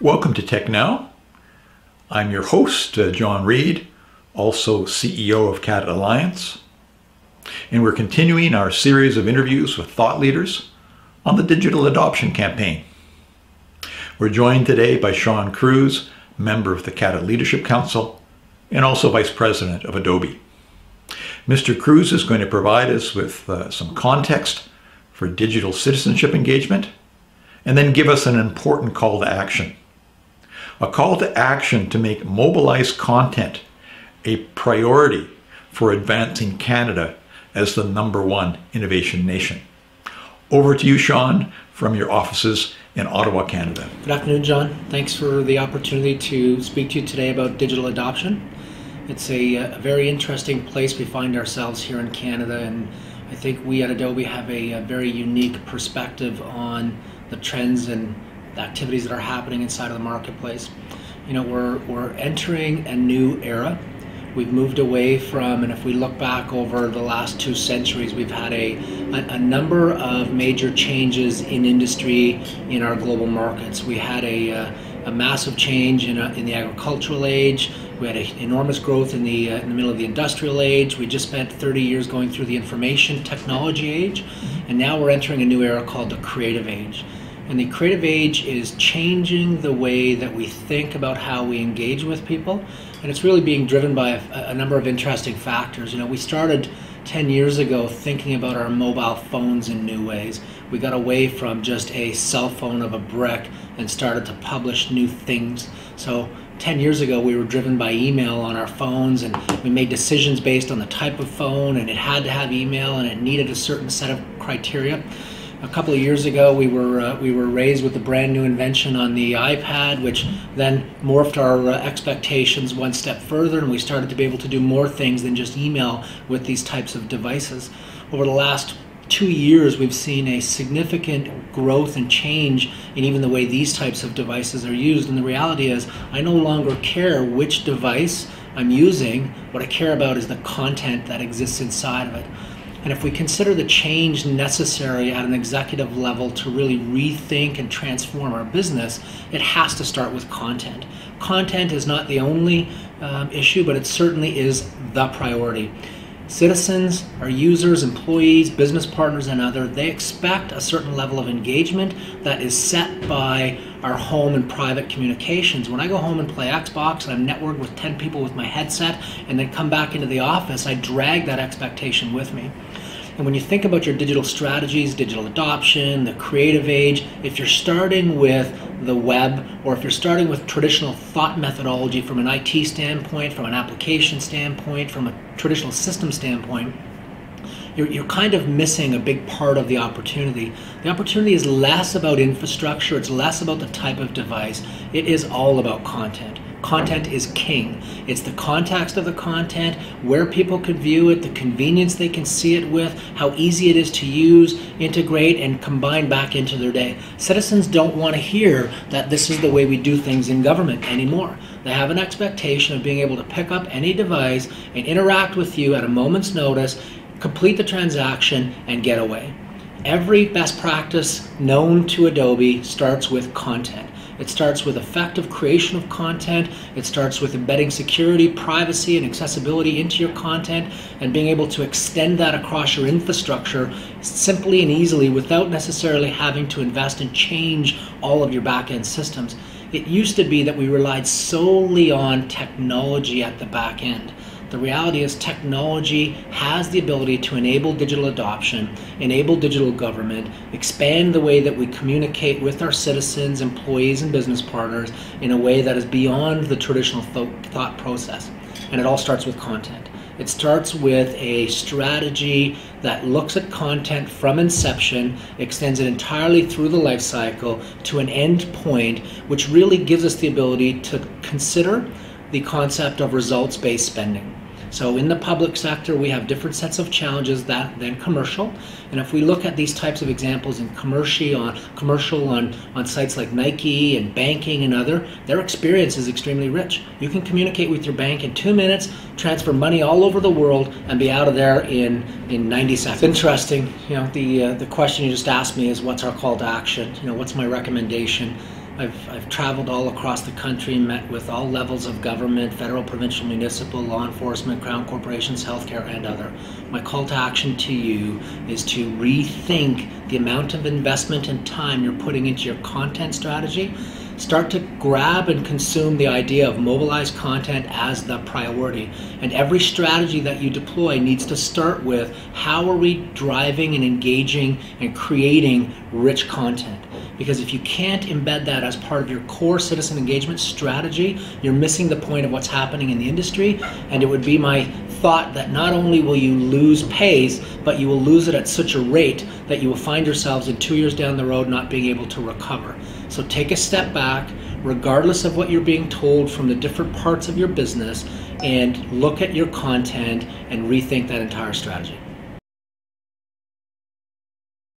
Welcome to TechNOW. I'm your host, John Reid, also CEO of CATAAlliance, and we're continuing our series of interviews with thought leaders on the digital adoption campaign. We're joined today by Shawn Cruise, member of the CATA Leadership Council, and also Vice President of Adobe. Mr. Cruise is going to provide us with some context for digital citizenship engagement, and then give us an important call to action. A call to action to make mobilized content a priority for advancing Canada as the #1 innovation nation. Over to you, Shawn, from your offices in Ottawa, Canada. Good afternoon, John. Thanks for the opportunity to speak to you today about digital adoption. It's a very interesting place we find ourselves here in Canada, and I think we at Adobe have a very unique perspective on the trends and the activities that are happening inside of the marketplace. You know, we're entering a new era. We've moved away from, and if we look back over the last 2 centuries, we've had a number of major changes in industry in our global markets. We had a massive change in the agricultural age. We had enormous growth in the middle of the industrial age. We just spent 30 years going through the information technology age, and now we're entering a new era called the creative age. And the creative age is changing the way that we think about how we engage with people, and it's really being driven by a number of interesting factors. You know, we started 10 years ago thinking about our mobile phones in new ways. We got away from just a cell phone of a brick and started to publish new things. So 10 years ago we were driven by email on our phones, and we made decisions based on the type of phone, and it had to have email and it needed a certain set of criteria. A couple of years ago, we were raised with a brand new invention on the iPad, which then morphed our expectations one step further, and we started to be able to do more things than just email with these types of devices. Over the last 2 years, we've seen a significant growth and change in even the way these types of devices are used, and the reality is I no longer care which device I'm using. What I care about is the content that exists inside of it. And if we consider the change necessary at an executive level to really rethink and transform our business, it has to start with content. Content is not the only issue, but it certainly is the priority. Citizens, our users, employees, business partners, and others, they expect a certain level of engagement that is set by our home and private communications. When I go home and play Xbox and I'm networked with 10 people with my headset and then come back into the office, I drag that expectation with me. And when you think about your digital strategies, digital adoption, the creative age, if you're starting with the web, or if you're starting with traditional thought methodology from an IT standpoint, from an application standpoint, from a traditional system standpoint, you're kind of missing a big part of the opportunity. The opportunity is less about infrastructure, it's less about the type of device, it is all about content. Content is king. It's the context of the content, where people can view it, the convenience they can see it with, how easy it is to use, integrate, and combine back into their day. Citizens don't want to hear that this is the way we do things in government anymore. They have an expectation of being able to pick up any device and interact with you at a moment's notice, complete the transaction, and get away. Every best practice known to Adobe starts with content. It starts with effective creation of content. It starts with embedding security, privacy, and accessibility into your content, and being able to extend that across your infrastructure simply and easily without necessarily having to invest and change all of your back-end systems. It used to be that we relied solely on technology at the back end. The reality is technology has the ability to enable digital adoption, enable digital government, expand the way that we communicate with our citizens, employees, and business partners in a way that is beyond the traditional thought process. And it all starts with content. It starts with a strategy that looks at content from inception, extends it entirely through the life cycle to an end point, which really gives us the ability to consider the concept of results-based spending. So in the public sector, we have different sets of challenges than commercial. And if we look at these types of examples in commercial on sites like Nike and banking and other, their experience is extremely rich. You can communicate with your bank in 2 minutes, transfer money all over the world, and be out of there in 90 seconds. It's interesting, you know, the question you just asked me is, what's our call to action? You know, what's my recommendation? I've traveled all across the country, met with all levels of government, federal, provincial, municipal, law enforcement, crown corporations, healthcare, and other. My call to action to you is to rethink the amount of investment and time you're putting into your content strategy. Start to grab and consume the idea of mobilized content as the priority. And every strategy that you deploy needs to start with, how are we driving and engaging and creating rich content? Because if you can't embed that as part of your core citizen engagement strategy, you're missing the point of what's happening in the industry. And it would be my thought that not only will you lose pace, but you will lose it at such a rate that you will find yourselves in 2 years down the road not being able to recover. So take a step back, regardless of what you're being told from the different parts of your business, and look at your content and rethink that entire strategy.